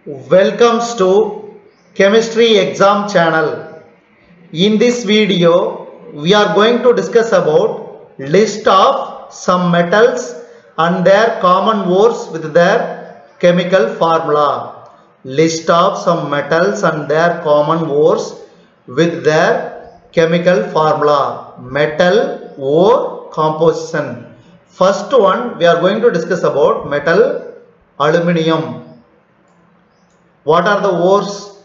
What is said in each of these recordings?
Welcomes to Chemistry Exam channel. In this video, we are going to discuss about list of some metals and their common ores with their chemical formula. List of some metals and their common ores with their chemical formula. Metal ore composition. First one, we are going to discuss about metal aluminium. What are the ores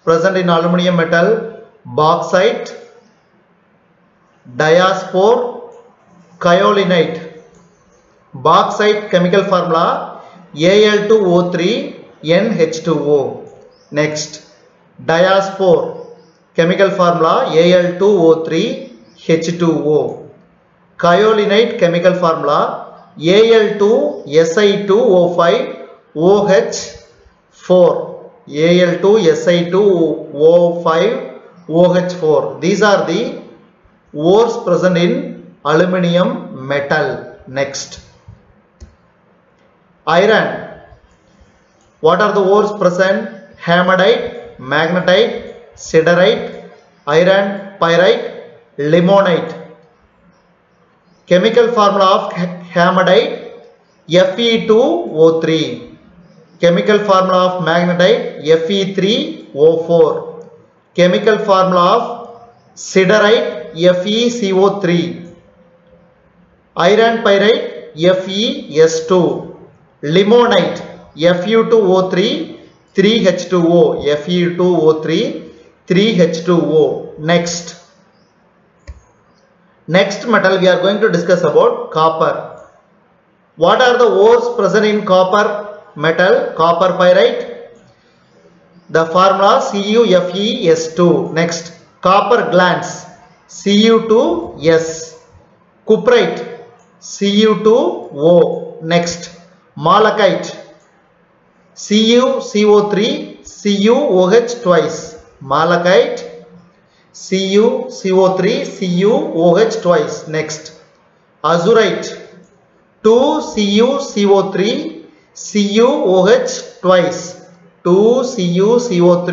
present in aluminium metal? Bauxite, diaspore, kaolinite. Bauxite chemical formula Al2O3 NH2O. Next, diaspore chemical formula Al2O3 H2O. Kaolinite chemical formula Al2Si2O5 OH4. Al2Si2O5 OH4. These are the ores present in aluminium metal. Next, iron. What are the ores present? Hamadite, magnetite, siderite, iron pyrite, limonite. Chemical formula of hamadite Fe2O3. Chemical formula of magnetite Fe3O4. Chemical formula of siderite FeCO3. Iron pyrite FeS2. Limonite Fu2O3 3H2O. Fu2O3 3H2O. Next metal we are going to discuss about copper. What are the ores present in copper metal? Copper pyrite. The formula CuFeS2. Next, copper glans Cu2S. Cuprite Cu2O. Next, malachite CuCO3 CuOH twice. Malachite CuCO3 CuOH twice. Next, azurite 2CuCO3 CuOH twice. 2CuCO3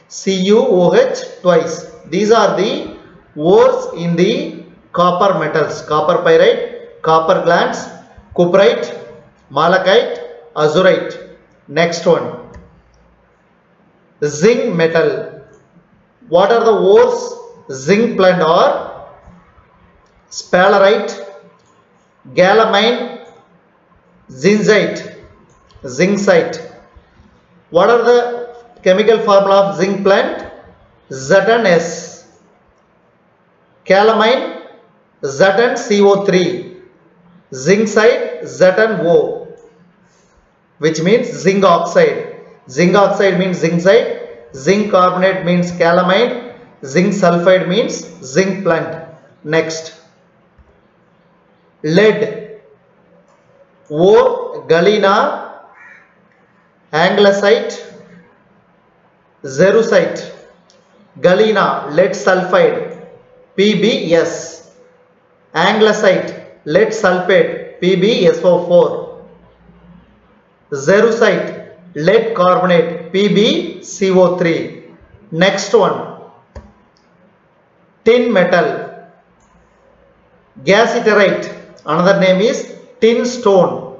CuOH twice. These are the ores in the copper metals. Copper pyrite, copper glans, cuprite, malachite, azurite. Next one, zinc metal. What are the ores? Zinc blend or sphalerite, galamine, zincite. What are the chemical formula of zinc blend? ZnS. Calamine ZnCO3. Zincite ZnO, which means zinc oxide. Zinc oxide means zincite. Zinc carbonate means calamine. Zinc sulfide means zinc blend. Next, lead. O galena, anglesite, xerosite. Galena, lead sulfide, PbS. Anglesite, lead sulfate, PbSO4. Xerosite, lead carbonate, PbCO3. Next one, tin metal. Gasiterite, another name is tin stone.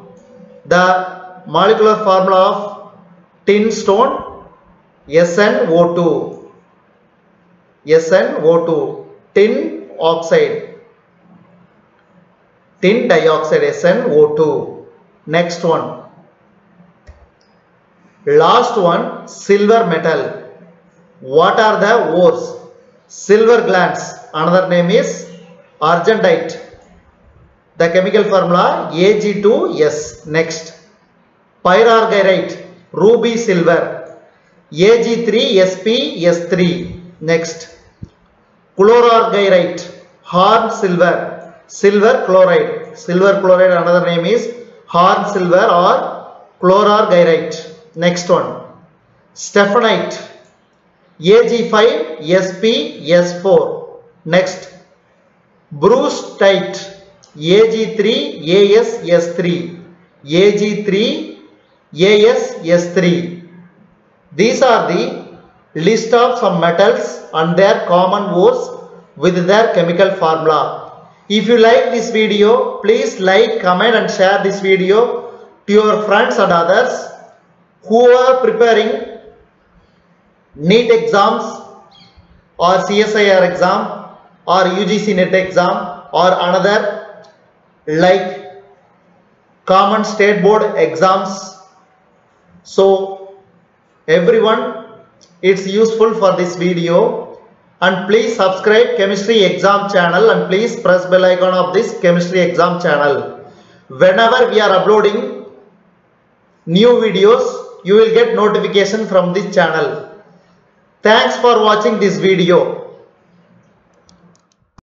The molecular formula of tin stone SnO2. Tin oxide, tin dioxide, SnO2. Next one, last one, silver metal. What are the ores? Silver glans, another name is argentite. The chemical formula Ag2S. Next, pyrargyrite, ruby silver, Ag3SP-S3. Next, chlorargyrite, horn silver, silver chloride. Silver chloride, another name is horn silver or chlorargyrite. Next one, stephanite, Ag5SP-S4. Next, brucetite, Ag3AsS3. Ag3 AsS3. These are the list of some metals and their common ores with their chemical formula. If you like this video, please like, comment and share this video to your friends and others who are preparing NEET exams or CSIR exam or UGC NET exam or another like common state board exams. So everyone, it's useful for this video, and please subscribe chemistry exam channel and please press bell icon of this chemistry exam channel. Whenever we are uploading new videos, you will get notification from this channel. Thanks for watching this video.